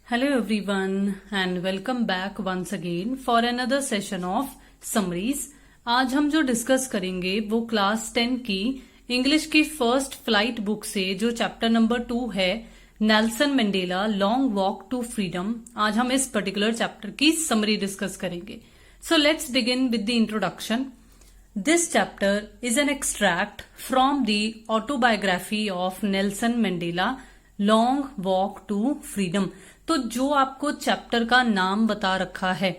Hello everyone and welcome back once again for another session of summaries। आज हम जो discuss करेंगे वो क्लास 10 की इंग्लिश की फर्स्ट फ्लाइट बुक से जो चैप्टर नंबर 2 है Nelson Mandela long walk to freedom. आज हम इस पर्टिकुलर चैप्टर की समरी डिस्कस करेंगे। So let's begin with the introduction. This chapter is an extract from the autobiography of Nelson Mandela long walk to freedom. तो जो आपको chapter का नाम बता रखा है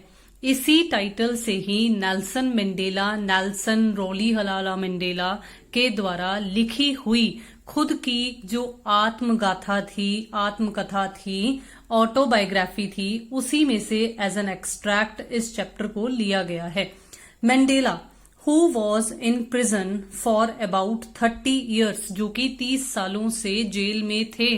इसी टाइटल से ही नेल्सन मंडेला नेल्सन रोलीहलाला मंडेला के द्वारा लिखी हुई खुद की जो आत्मगाथा थी, आत्मकथा थी, ऑटोबायोग्राफी थी, उसी में से एज एन एक्सट्रैक्ट इस चैप्टर को लिया गया है। Mandela who was in prison for about 30 years, जो कि 30 सालों से जेल में थे,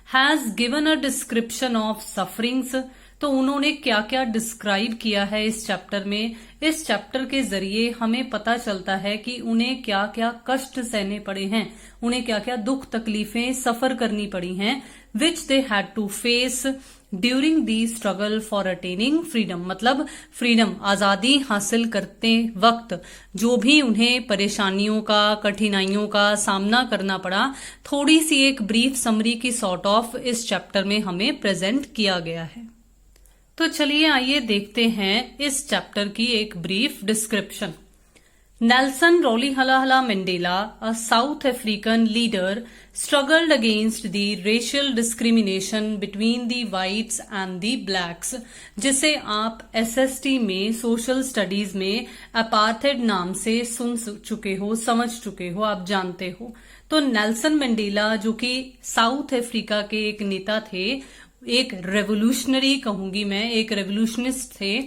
has given a description of sufferings। तो उन्होंने क्या क्या डिस्क्राइब किया है इस चैप्टर में। इस चैप्टर के जरिए हमें पता चलता है कि उन्हें क्या क्या कष्ट सहने पड़े हैं, उन्हें क्या क्या दुख तकलीफें सफर करनी पड़ी हैं, which they had to face during the struggle for attaining freedom. मतलब फ्रीडम, आजादी हासिल करते वक्त जो भी उन्हें परेशानियों का, कठिनाइयों का सामना करना पड़ा, थोड़ी सी एक ब्रीफ समरी की सॉर्ट ऑफ इस चैप्टर में हमें प्रेजेंट किया गया है। तो चलिए आइए देखते हैं इस चैप्टर की एक brief description. Nelson Rolihlahla Mandela, a South African leader, struggled against the racial discrimination between the whites and the blacks, जिसे आप SST में सोशल स्टडीज में अपार्थेड नाम से सुन चुके हो, समझ चुके हो, आप जानते हो। तो नेल्सन मंडेला जो कि साउथ अफ्रीका के एक नेता थे, एक रेवोल्यूशनरी कहूंगी मैं, एक रेवोल्यूशनिस्ट थे,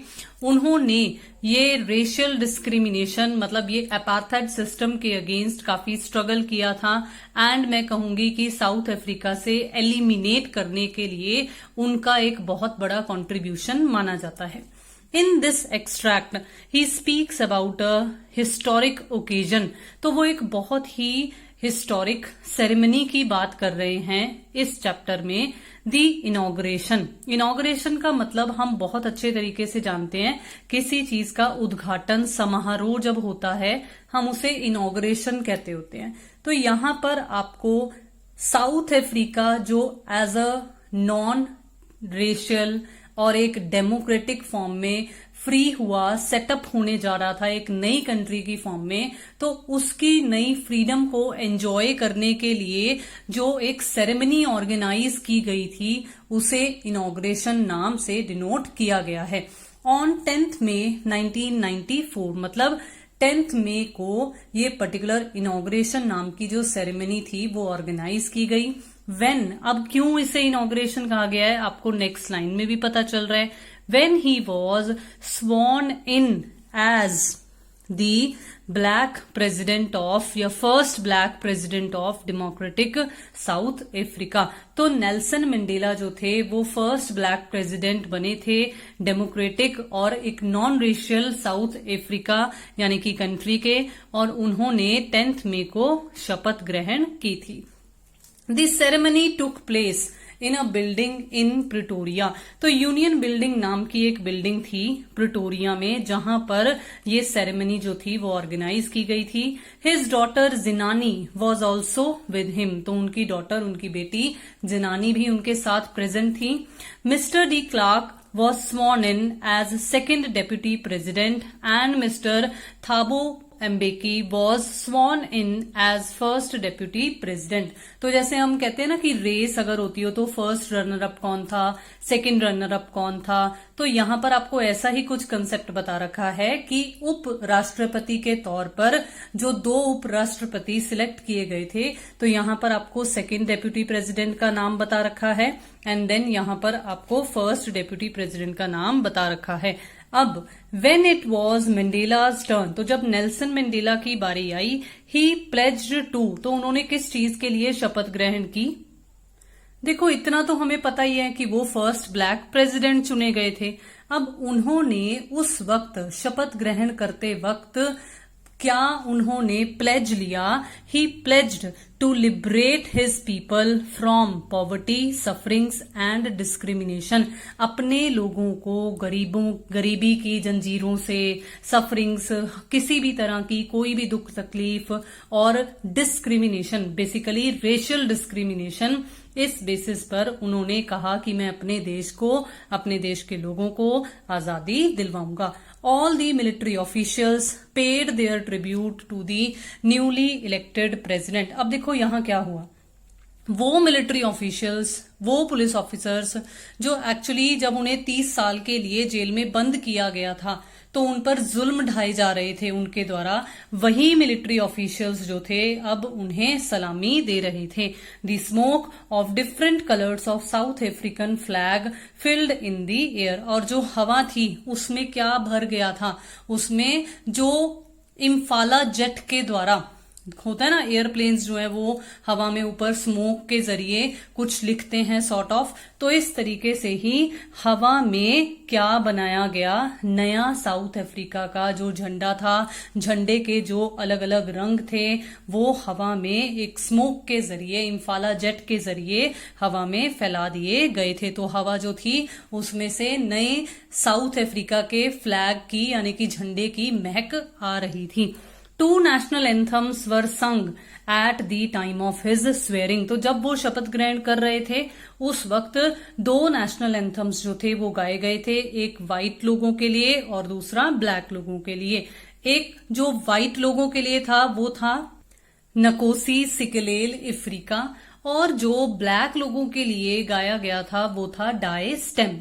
उन्होंने ये रेशियल डिस्क्रिमिनेशन मतलब ये अपार्थाइड सिस्टम के अगेंस्ट काफी स्ट्रगल किया था। एंड मैं कहूंगी कि साउथ अफ्रीका से एलिमिनेट करने के लिए उनका एक बहुत बड़ा कंट्रीब्यूशन माना जाता है। In this extract, he speaks about a historic occasion। तो वो एक बहुत ही हिस्टोरिक सेरेमनी की बात कर रहे हैं इस चैप्टर में, दी इनॉग्रेशन। इनॉग्रेशन का मतलब हम बहुत अच्छे तरीके से जानते हैं, किसी चीज का उद्घाटन समारोह जब होता है हम उसे इनॉग्रेशन कहते होते हैं। तो यहां पर आपको साउथ अफ्रीका जो एज अ नॉन रेशियल और एक डेमोक्रेटिक फॉर्म में फ्री हुआ, सेटअप होने जा रहा था एक नई कंट्री की फॉर्म में, तो उसकी नई फ्रीडम को एंजॉय करने के लिए जो एक सेरेमनी ऑर्गेनाइज की गई थी उसे इनॉग्रेशन नाम से डिनोट किया गया है। ऑन 10th मई 1994, मतलब 10th मई को ये पर्टिकुलर इनॉग्रेशन नाम की जो सेरेमनी थी वो ऑर्गेनाइज की गई। वेन, अब क्यों इसे इनॉग्रेशन कहा गया है आपको नेक्स्ट लाइन में भी पता चल रहा है। When he was sworn in as the black president of या first black president of democratic South Africa। तो नेल्सन मंडेला जो थे वो फर्स्ट ब्लैक प्रेसिडेंट बने थे डेमोक्रेटिक और एक नॉन रेशियल साउथ अफ्रीका यानी कि कंट्री के, और उन्होंने 10th मई को शपथ ग्रहण की थी। The ceremony took place in a building in Pretoria. तो यूनियन बिल्डिंग नाम की एक बिल्डिंग थी प्रिटोरिया में, जहां पर ये सेरेमनी जो थी वो ऑर्गेनाइज की गई थी। His daughter Zindzi was also with him. तो उनकी डॉटर, उनकी बेटी जिनानी भी उनके साथ प्रेजेंट थी। Mister de Klerk was sworn in as second deputy president and Mr. Thabo Mbeki was sworn in as first deputy president। तो जैसे हम कहते हैं ना कि रेस अगर होती हो तो फर्स्ट रनर अप कौन था, सेकंड रनर अप कौन था, तो यहां पर आपको ऐसा ही कुछ कंसेप्ट बता रखा है कि उप राष्ट्रपति के तौर पर जो 2 उप राष्ट्रपति सिलेक्ट किए गए थे, तो यहां पर आपको सेकंड डेप्यूटी प्रेसिडेंट का नाम बता रखा है एंड देन यहां पर आपको फर्स्ट डेप्यूटी प्रेसिडेंट का नाम बता रखा है। अब when it was Mandela's turn, तो जब नेल्सन मंडेला की बारी आई, ही प्लेज्ड टू, तो उन्होंने किस चीज के लिए शपथ ग्रहण की। देखो इतना तो हमें पता ही है कि वो फर्स्ट ब्लैक प्रेसिडेंट चुने गए थे। अब उन्होंने उस वक्त शपथ ग्रहण करते वक्त क्या उन्होंने प्लेज लिया, ही pledged to liberate his people from poverty, sufferings and discrimination. अपने लोगों को गरीबी की जंजीरों से, सफरिंग्स, किसी भी तरह की कोई भी दुख तकलीफ और डिस्क्रिमिनेशन, बेसिकली रेशियल डिस्क्रिमिनेशन, इस बेसिस पर उन्होंने कहा कि मैं अपने देश के लोगों को आजादी दिलवाऊंगा. All the military officials paid their tribute to the newly elected president. अब देखो यहां क्या हुआ. वो मिलिट्री ऑफिशियल्स, वो पुलिस ऑफिसर्स जो एक्चुअली जब उन्हें 30 साल के लिए जेल में बंद किया गया था तो उन पर जुल्म ढाए जा रहे थे उनके द्वारा, वही मिलिट्री ऑफिशियल्स जो थे अब उन्हें सलामी दे रहे थे. The smoke of different colours of south African flag filled in the air. और जो हवा थी उसमें क्या भर गया था, उसमें जो इम्फाला जेट के द्वारा होता है ना, एयरप्लेन्स जो है वो हवा में ऊपर स्मोक के जरिए कुछ लिखते हैं सॉर्ट ऑफ, तो इस तरीके से ही हवा में क्या बनाया गया, नया साउथ अफ्रीका का जो झंडा था, झंडे के जो अलग अलग रंग थे वो हवा में एक स्मोक के जरिए, इम्फाला जेट के जरिए हवा में फैला दिए गए थे. तो हवा जो थी उसमें से नए साउथ अफ्रीका के फ्लैग की यानी कि झंडे की महक आ रही थी. 2 national anthems were sung at the time of his swearing. तो जब वो शपथ ग्रहण कर रहे थे उस वक्त 2 नेशनल एंथम्स जो थे वो गाए गए थे, एक व्हाइट लोगों के लिए और दूसरा ब्लैक लोगों के लिए. एक जो व्हाइट लोगों के लिए था वो था नकोसी सिकलेल अफ्रीका, और जो ब्लैक लोगों के लिए गाया गया था वो था डाई स्टेम.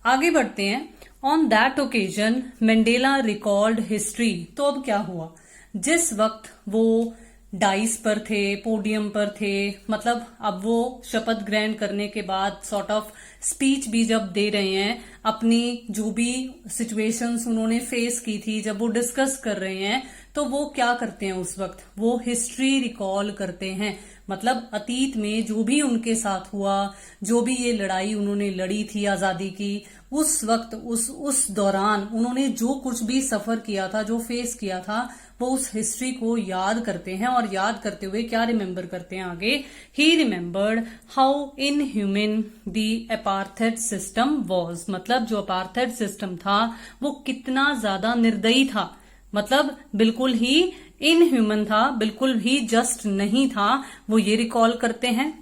आगे बढ़ते हैं. On that occasion Mandela recalled history. तो अब क्या हुआ, जिस वक्त वो डाइस पर थे, पोडियम पर थे, मतलब अब वो शपथ ग्रहण करने के बाद सॉर्ट ऑफ स्पीच भी जब दे रहे हैं, अपनी जो भी सिचुएशंस उन्होंने फेस की थी जब वो डिस्कस कर रहे हैं, तो वो क्या करते हैं उस वक्त, वो हिस्ट्री रिकॉल करते हैं. मतलब अतीत में जो भी उनके साथ हुआ, जो भी ये लड़ाई उन्होंने लड़ी थी आजादी की, उस वक्त उस दौरान उन्होंने जो कुछ भी सफर किया था, जो फेस किया था, वो उस हिस्ट्री को याद करते हैं. और याद करते हुए क्या रिमेम्बर करते हैं आगे, he remembered how inhuman the apartheid system was. मतलब जो अपार्थाइड सिस्टम था वो कितना ज्यादा निर्दयी था, मतलब बिल्कुल ही इनह्यूमन था, बिल्कुल ही जस्ट नहीं था, वो ये रिकॉल करते हैं.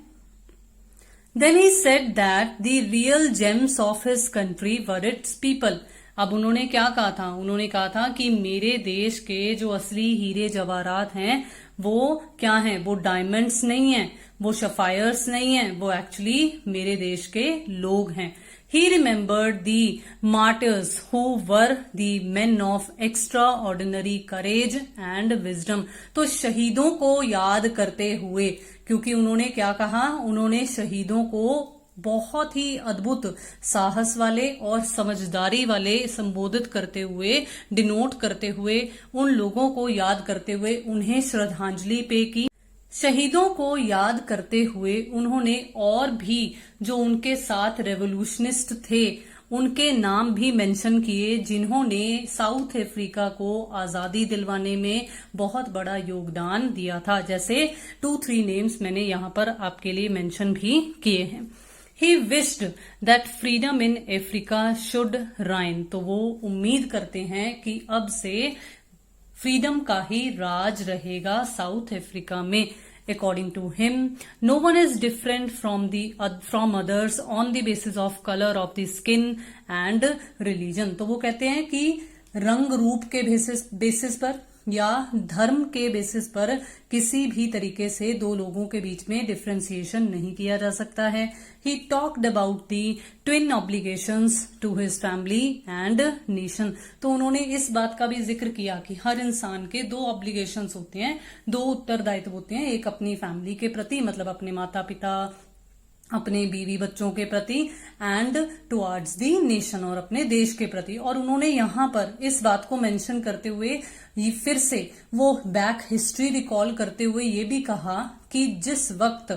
Then he said that the real gems of his country were its people. अब उन्होंने क्या कहा था, उन्होंने कहा था कि मेरे देश के जो असली हीरे जवाहरात हैं वो क्या हैं, वो डायमंड्स नहीं हैं, वो सफायर्स नहीं हैं, वो एक्चुअली मेरे देश के लोग हैं. He remembered the martyrs who were the men of extraordinary courage and wisdom. तो शहीदों को याद करते हुए, क्योंकि उन्होंने क्या कहा, उन्होंने शहीदों को बहुत ही अद्भुत साहस वाले और समझदारी वाले संबोधित करते हुए, डिनोट करते हुए, उन लोगों को याद करते हुए उन्हें श्रद्धांजलि पे की. शहीदों को याद करते हुए उन्होंने और भी जो उनके साथ रेवोल्यूशनिस्ट थे उनके नाम भी मेंशन किए, जिन्होंने साउथ अफ्रीका को आजादी दिलवाने में बहुत बड़ा योगदान दिया था. जैसे 2-3 नेम्स मैंने यहाँ पर आपके लिए मेंशन भी किए हैं. He wished that freedom in Africa should reign. तो वो उम्मीद करते हैं कि अब से फ्रीडम का ही राज रहेगा साउथ अफ्रीका में. According to him, no one is different from others on the basis of color of the skin and religion. तो वो कहते हैं कि रंग रूप के बेसिस पर या धर्म के बेसिस पर किसी भी तरीके से दो लोगों के बीच में डिफरेंशिएशन नहीं किया जा सकता है. He talked about the twin obligations to his family and nation. तो उन्होंने इस बात का भी जिक्र किया कि हर इंसान के 2 ऑब्लिगेशंस होते हैं, 2 उत्तरदायित्व होते हैं. एक अपनी फैमिली के प्रति, मतलब अपने माता पिता, अपने बीवी बच्चों के प्रति, एंड टुवर्ड्स दी नेशन, और अपने देश के प्रति. और उन्होंने यहाँ पर इस बात को मेंशन करते हुए ये फिर से वो बैक हिस्ट्री रिकॉल करते हुए ये भी कहा कि जिस वक्त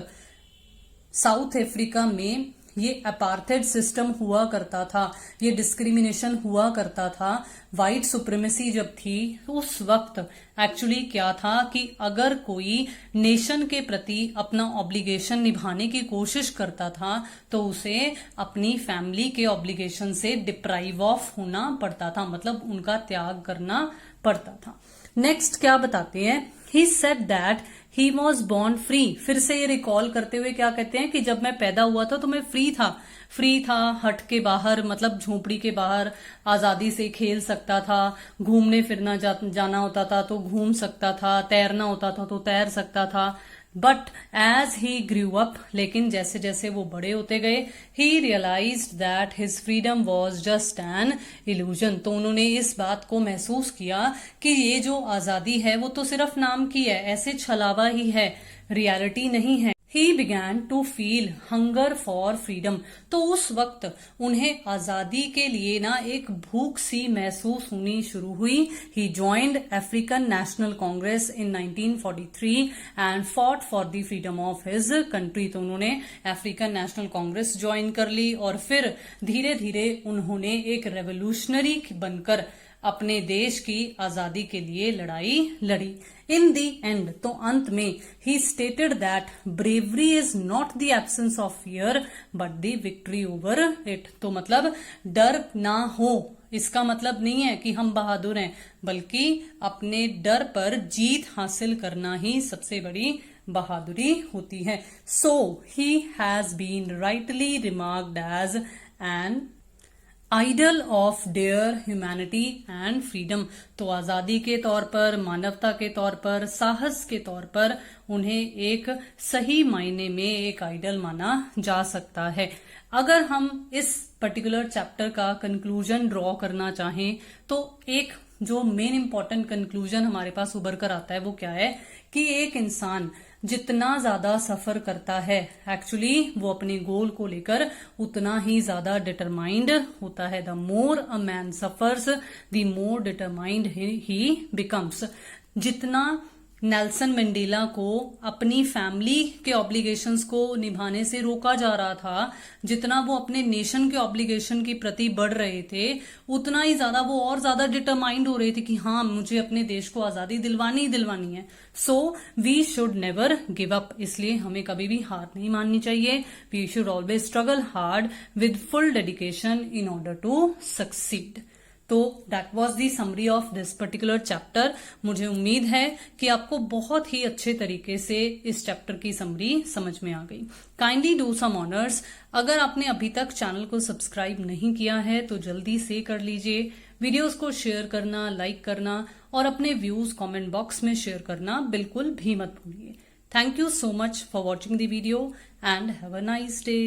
साउथ अफ्रीका में ये अपार्थेड सिस्टम हुआ करता था, ये डिस्क्रिमिनेशन हुआ करता था, वाइट सुप्रीमेसी जब थी, उस वक्त एक्चुअली क्या था कि अगर कोई नेशन के प्रति अपना ऑब्लिगेशन निभाने की कोशिश करता था तो उसे अपनी फैमिली के ऑब्लिगेशन से डिप्राइव ऑफ होना पड़ता था, मतलब उनका त्याग करना पड़ता था। नेक्स्ट क्या बताते हैं, he said that he was born free. फिर से ये रिकॉल करते हुए क्या कहते हैं कि जब मैं पैदा हुआ था तो मैं फ्री था, हट के बाहर, मतलब झोपड़ी के बाहर आजादी से खेल सकता था, घूमने फिरना जाना होता था तो घूम सकता था, तैरना होता था तो तैर सकता था। But as he grew up, लेकिन जैसे जैसे वो बड़े होते गए, he realised that his freedom was just an illusion. तो उन्होंने इस बात को महसूस किया कि ये जो आजादी है वो तो सिर्फ नाम की है, ऐसे छलावा ही है, रियलिटी नहीं है। He began to feel hunger for freedom। तो उस वक्त उन्हें आजादी के लिए ना एक भूख सी महसूस होनी शुरू हुई। He joined African National Congress in 1943 and fought for the freedom of his country। तो उन्होंने अफ्रीकन नेशनल कांग्रेस ज्वाइन कर ली और फिर धीरे धीरे उन्होंने एक रेवोल्यूशनरी बनकर अपने देश की आजादी के लिए लड़ाई लड़ी। इन दी एंड, तो अंत में, ही stated that bravery is not the absence of fear but the victory over it. तो मतलब डर ना हो, इसका मतलब नहीं है कि हम बहादुर हैं, बल्कि अपने डर पर जीत हासिल करना ही सबसे बड़ी बहादुरी होती है। So he has been rightly remarked as an idol of dare humanity and freedom. तो आजादी के तौर पर, मानवता के तौर पर, साहस के तौर पर उन्हें एक सही मायने में एक आइडल माना जा सकता है। अगर हम इस पर्टिकुलर चैप्टर का कंक्लूजन ड्रॉ करना चाहें तो एक जो मेन इंपॉर्टेंट कंक्लूजन हमारे पास उभर कर आता है वो क्या है कि एक इंसान जितना ज्यादा सफर करता है, एक्चुअली वो अपने गोल को लेकर उतना ही ज्यादा डिटरमाइंड होता है। The more a man suffers the more determined he becomes. जितना नेल्सन मंडेला को अपनी फैमिली के ऑब्लिगेशंस को निभाने से रोका जा रहा था, जितना वो अपने नेशन के ऑब्लिगेशन के प्रति बढ़ रहे थे, उतना ही ज्यादा वो और ज्यादा डिटरमाइंड हो रहे थे कि हाँ, मुझे अपने देश को आजादी दिलवानी ही दिलवानी है। So we should never give up. इसलिए हमें कभी भी हार नहीं माननी चाहिए। We should always struggle hard with full dedication in order to succeed. तो that was the summary of this particular chapter. मुझे उम्मीद है कि आपको बहुत ही अच्छे तरीके से इस चैप्टर की समरी समझ में आ गई। Kindly do some honours. अगर आपने अभी तक चैनल को सब्सक्राइब नहीं किया है तो जल्दी से कर लीजिए। वीडियोस को शेयर करना, लाइक करना और अपने व्यूज कमेंट बॉक्स में शेयर करना बिल्कुल भी मत भूलिए। Thank you so much for watching the video and have a nice day.